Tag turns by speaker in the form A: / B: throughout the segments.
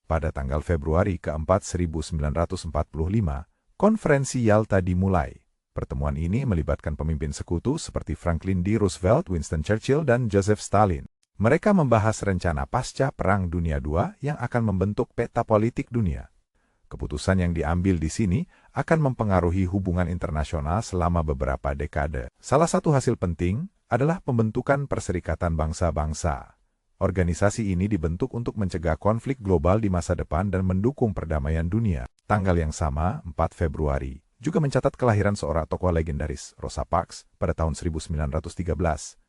A: Pada tanggal Februari keempat 1945, konferensi Yalta dimulai. Pertemuan ini melibatkan pemimpin sekutu seperti Franklin D. Roosevelt, Winston Churchill, dan Joseph Stalin. Mereka membahas rencana pasca Perang Dunia II yang akan membentuk peta politik dunia. Keputusan yang diambil di sini akan mempengaruhi hubungan internasional selama beberapa dekade. Salah satu hasil penting adalah pembentukan Perserikatan Bangsa-Bangsa. Organisasi ini dibentuk untuk mencegah konflik global di masa depan dan mendukung perdamaian dunia. Tanggal yang sama, 4 Februari, juga mencatat kelahiran seorang tokoh legendaris, Rosa Parks, pada tahun 1913.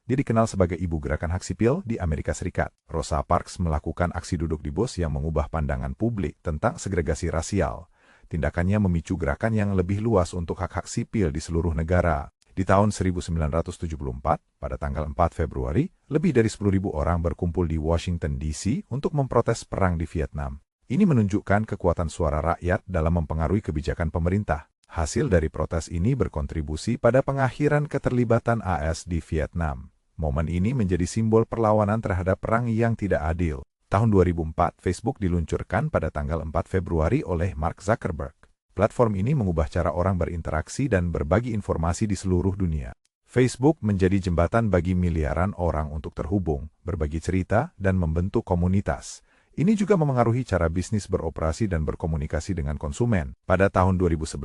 A: Dia dikenal sebagai ibu gerakan hak sipil di Amerika Serikat. Rosa Parks melakukan aksi duduk di bus yang mengubah pandangan publik tentang segregasi rasial. Tindakannya memicu gerakan yang lebih luas untuk hak-hak sipil di seluruh negara. Di tahun 1974, pada tanggal 4 Februari, lebih dari 10.000 orang berkumpul di Washington, D.C. untuk memprotes perang di Vietnam. Ini menunjukkan kekuatan suara rakyat dalam mempengaruhi kebijakan pemerintah. Hasil dari protes ini berkontribusi pada pengakhiran keterlibatan AS di Vietnam. Momen ini menjadi simbol perlawanan terhadap perang yang tidak adil. Tahun 2004, Facebook diluncurkan pada tanggal 4 Februari oleh Mark Zuckerberg. Platform ini mengubah cara orang berinteraksi dan berbagi informasi di seluruh dunia. Facebook menjadi jembatan bagi miliaran orang untuk terhubung, berbagi cerita, dan membentuk komunitas. Ini juga memengaruhi cara bisnis beroperasi dan berkomunikasi dengan konsumen. Pada tahun 2011,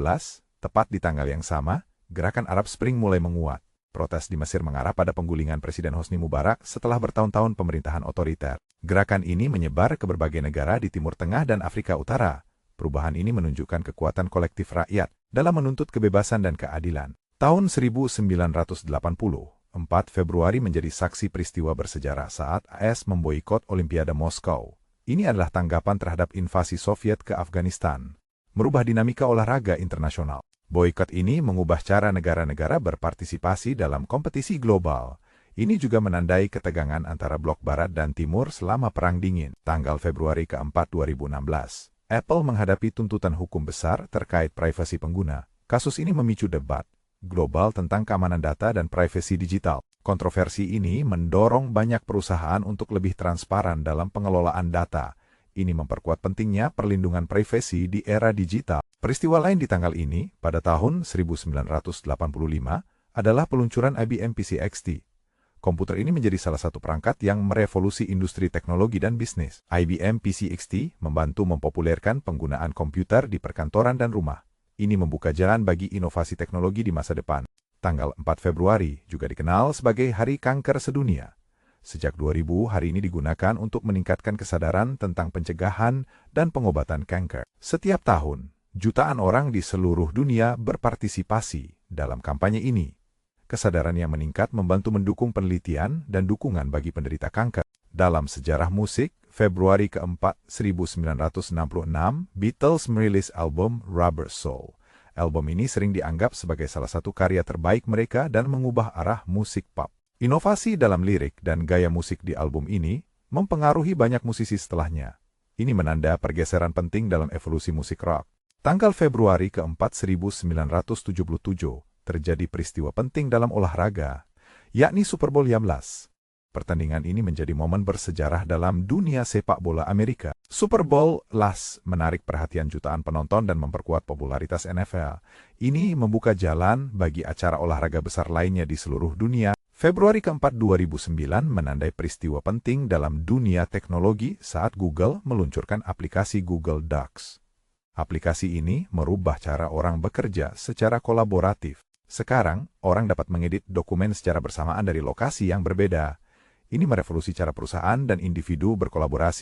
A: tepat di tanggal yang sama, gerakan Arab Spring mulai menguat. Protes di Mesir mengarah pada penggulingan Presiden Hosni Mubarak setelah bertahun-tahun pemerintahan otoriter. Gerakan ini menyebar ke berbagai negara di Timur Tengah dan Afrika Utara. Perubahan ini menunjukkan kekuatan kolektif rakyat dalam menuntut kebebasan dan keadilan. Tahun 1980, 4 Februari menjadi saksi peristiwa bersejarah saat AS memboikot Olimpiade Moskow. Ini adalah tanggapan terhadap invasi Soviet ke Afghanistan, merubah dinamika olahraga internasional. Boikot ini mengubah cara negara-negara berpartisipasi dalam kompetisi global. Ini juga menandai ketegangan antara blok Barat dan Timur selama Perang Dingin. Tanggal Februari keempat 2016. Apple menghadapi tuntutan hukum besar terkait privasi pengguna. Kasus ini memicu debat global tentang keamanan data dan privasi digital. Kontroversi ini mendorong banyak perusahaan untuk lebih transparan dalam pengelolaan data. Ini memperkuat pentingnya perlindungan privasi di era digital. Peristiwa lain di tanggal ini, pada tahun 1985, adalah peluncuran IBM PC XT. Komputer ini menjadi salah satu perangkat yang merevolusi industri teknologi dan bisnis. IBM PC XT membantu mempopulerkan penggunaan komputer di perkantoran dan rumah. Ini membuka jalan bagi inovasi teknologi di masa depan. Tanggal 4 Februari juga dikenal sebagai Hari Kanker Sedunia. Sejak 2000, hari ini digunakan untuk meningkatkan kesadaran tentang pencegahan dan pengobatan kanker. Setiap tahun, jutaan orang di seluruh dunia berpartisipasi dalam kampanye ini. Kesadaran yang meningkat membantu mendukung penelitian dan dukungan bagi penderita kanker. Dalam sejarah musik, Februari keempat 1966, Beatles merilis album Rubber Soul. Album ini sering dianggap sebagai salah satu karya terbaik mereka dan mengubah arah musik pop. Inovasi dalam lirik dan gaya musik di album ini mempengaruhi banyak musisi setelahnya. Ini menanda pergeseran penting dalam evolusi musik rock. Tanggal Februari keempat 1977, terjadi peristiwa penting dalam olahraga, yakni Super Bowl XV. Pertandingan ini menjadi momen bersejarah dalam dunia sepak bola Amerika. Super Bowl XV menarik perhatian jutaan penonton dan memperkuat popularitas NFL. Ini membuka jalan bagi acara olahraga besar lainnya di seluruh dunia. Februari keempat 2009 menandai peristiwa penting dalam dunia teknologi saat Google meluncurkan aplikasi Google Docs. Aplikasi ini merubah cara orang bekerja secara kolaboratif. Sekarang, orang dapat mengedit dokumen secara bersamaan dari lokasi yang berbeda. Ini merevolusi cara perusahaan dan individu berkolaborasi.